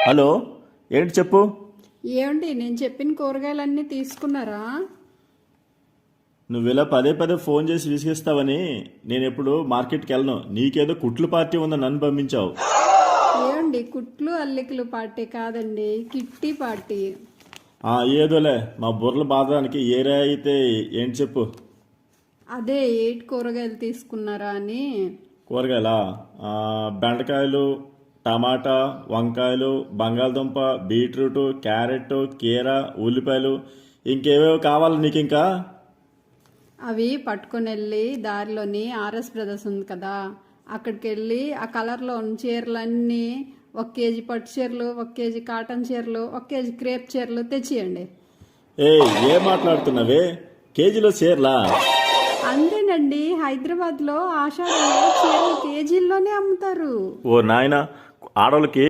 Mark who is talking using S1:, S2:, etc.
S1: Hello, ఏంటి చెప్పు.
S2: ఏమండి నేను చెప్పిన కూరగాయలన్నీ తీసుకున్నారా?
S1: నువ్వు ఇలా పదే పదే ఫోన్ చేసి విసిగిస్తావని నేను ఎప్పుడు మార్కెట్కి వెళ్ళను. నీకేదో కుట్లు పార్టీ ఉందని నన్ను పంపించావు.
S2: ఏమండి కుట్లు అల్లికలు పార్టీ కాదండి, కిట్టి పార్టీ.
S1: ఏదోలే, మా బుర్రలు బాధడానికి ఏరియా అయితే ఏంటి చెప్పు.
S2: అదే 8 కూరగాయలు తీసుకున్నారా అని.
S1: కూరగాయలా? బెండకాయలు, టమాటా, వంకాయలు, బంగాళదుంప, బీట్రూట్, క్యారెట్, కీర, ఉల్లిపాయలు, ఇంకేవేవో కావాలి నీకు ఇంకా?
S2: అవి పట్టుకొని వెళ్ళి దారిలోని ఆర్ఎస్ బ్రదర్స్ ఉంది కదా, అక్కడికి వెళ్ళి ఆ కలర్లో ఉన్న చీరలన్నీ 1 కేజీ పట్టు చీరలు, 1 కేజీ కాటన్ చీరలు, 1 కేజీ క్రేప్ చీరలు తెచ్చియండి.
S1: ఏం మాట్లాడుతున్నావే? కేజీలో చీరలా?
S2: అంతేనండి, హైదరాబాద్లో ఆషాఢంలో చీరలు కేజీల్లోనే అమ్ముతారు.
S1: ఓ నాయనా, ఆడవాళ్ళకి